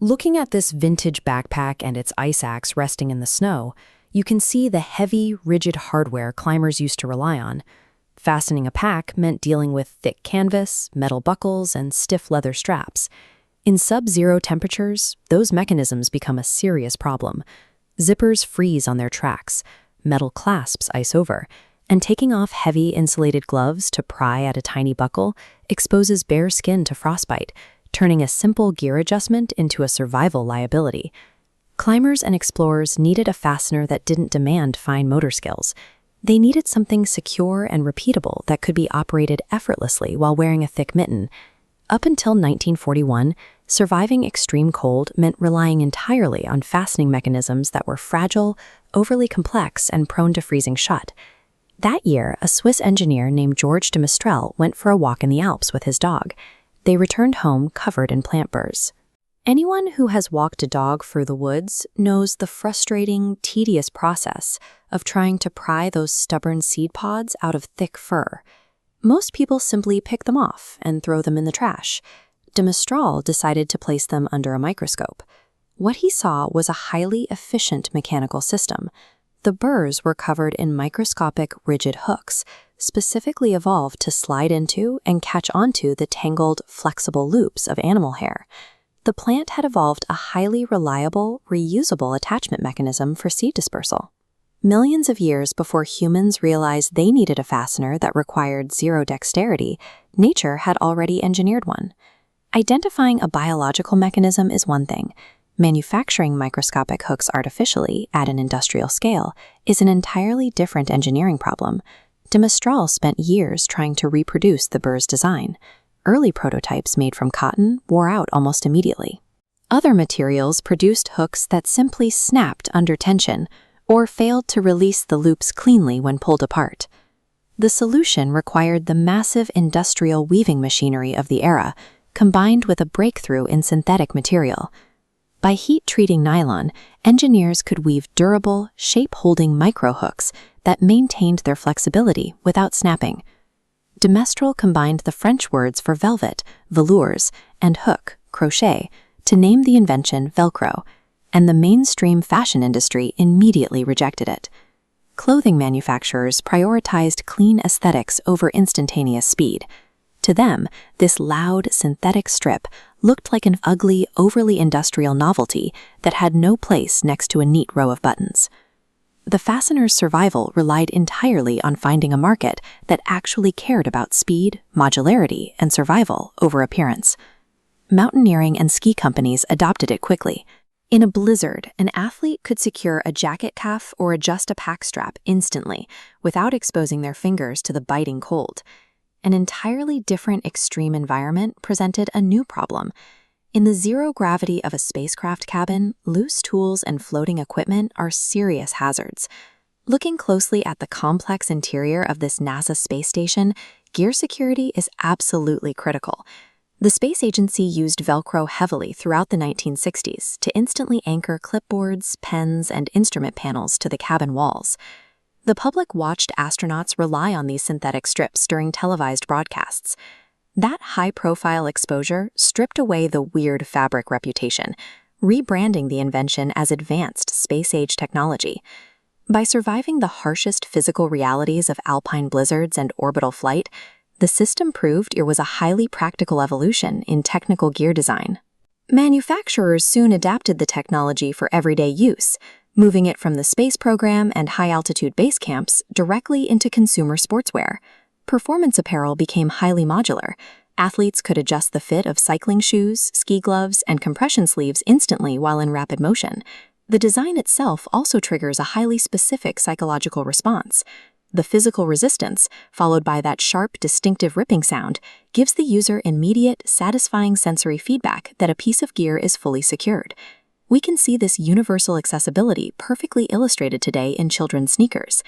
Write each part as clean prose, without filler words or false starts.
Looking at this vintage backpack and its ice axe resting in the snow, you can see the heavy, rigid hardware climbers used to rely on. Fastening a pack meant dealing with thick canvas, metal buckles, and stiff leather straps. In sub-zero temperatures, those mechanisms become a serious problem. Zippers freeze on their tracks, metal clasps ice over, and taking off heavy insulated gloves to pry at a tiny buckle exposes bare skin to frostbite, turning a simple gear adjustment into a survival liability. Climbers and explorers needed a fastener that didn't demand fine motor skills. They needed something secure and repeatable that could be operated effortlessly while wearing a thick mitten. Up until 1941, surviving extreme cold meant relying entirely on fastening mechanisms that were fragile, overly complex, and prone to freezing shut. That year, a Swiss engineer named Georges de Mestral went for a walk in the Alps with his dog. They returned home covered in plant burrs. Anyone who has walked a dog through the woods knows the frustrating, tedious process of trying to pry those stubborn seed pods out of thick fur. Most people simply pick them off and throw them in the trash. De Mestral decided to place them under a microscope. What he saw was a highly efficient mechanical system. The burrs were covered in microscopic, rigid hooks, specifically evolved to slide into and catch onto the tangled, flexible loops of animal hair. The plant had evolved a highly reliable, reusable attachment mechanism for seed dispersal. Millions of years before humans realized they needed a fastener that required zero dexterity, nature had already engineered one. Identifying a biological mechanism is one thing. Manufacturing microscopic hooks artificially at an industrial scale is an entirely different engineering problem. De Mestral spent years trying to reproduce the burr's design. Early prototypes made from cotton wore out almost immediately. Other materials produced hooks that simply snapped under tension or failed to release the loops cleanly when pulled apart. The solution required the massive industrial weaving machinery of the era, combined with a breakthrough in synthetic material. By heat-treating nylon, engineers could weave durable, shape-holding microhooks that maintained their flexibility without snapping. De Mestral combined the French words for velvet, velours, and hook, crochet, to name the invention Velcro, and the mainstream fashion industry immediately rejected it. Clothing manufacturers prioritized clean aesthetics over instantaneous speed. To them, this loud, synthetic strip looked like an ugly, overly industrial novelty that had no place next to a neat row of buttons. The fastener's survival relied entirely on finding a market that actually cared about speed, modularity, and survival over appearance. Mountaineering and ski companies adopted it quickly. In a blizzard, an athlete could secure a jacket cuff or adjust a pack strap instantly without exposing their fingers to the biting cold. An entirely different extreme environment presented a new problem. In the zero gravity of a spacecraft cabin, loose tools and floating equipment are serious hazards. Looking closely at the complex interior of this NASA space station, gear security is absolutely critical. The space agency used Velcro heavily throughout the 1960s to instantly anchor clipboards, pens, and instrument panels to the cabin walls. The public watched astronauts rely on these synthetic strips during televised broadcasts. That high-profile exposure stripped away the weird fabric reputation, rebranding the invention as advanced space-age technology. By surviving the harshest physical realities of alpine blizzards and orbital flight, the system proved it was a highly practical evolution in technical gear design. Manufacturers soon adapted the technology for everyday use, moving it from the space program and high-altitude base camps directly into consumer sportswear. Performance apparel became highly modular. Athletes could adjust the fit of cycling shoes, ski gloves, and compression sleeves instantly while in rapid motion. The design itself also triggers a highly specific psychological response. The physical resistance, followed by that sharp, distinctive ripping sound, gives the user immediate, satisfying sensory feedback that a piece of gear is fully secured. We can see this universal accessibility perfectly illustrated today in children's sneakers.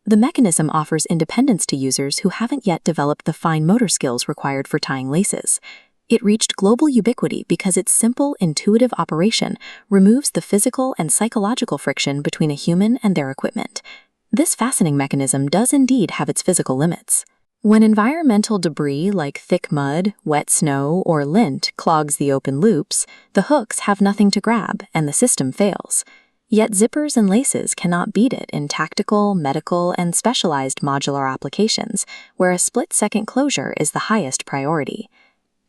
The mechanism offers independence to users who haven't yet developed the fine motor skills required for tying laces. It reached global ubiquity because its simple, intuitive operation removes the physical and psychological friction between a human and their equipment. This fastening mechanism does indeed have its physical limits. When environmental debris like thick mud, wet snow, or lint clogs the open loops, the hooks have nothing to grab and the system fails. Yet zippers and laces cannot beat it in tactical, medical, and specialized modular applications, where a split-second closure is the highest priority.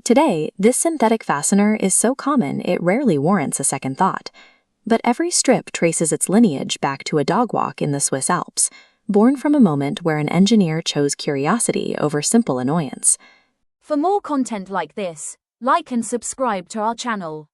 Today, this synthetic fastener is so common it rarely warrants a second thought. But every strip traces its lineage back to a dog walk in the Swiss Alps, born from a moment where an engineer chose curiosity over simple annoyance. For more content like this, like and subscribe to our channel.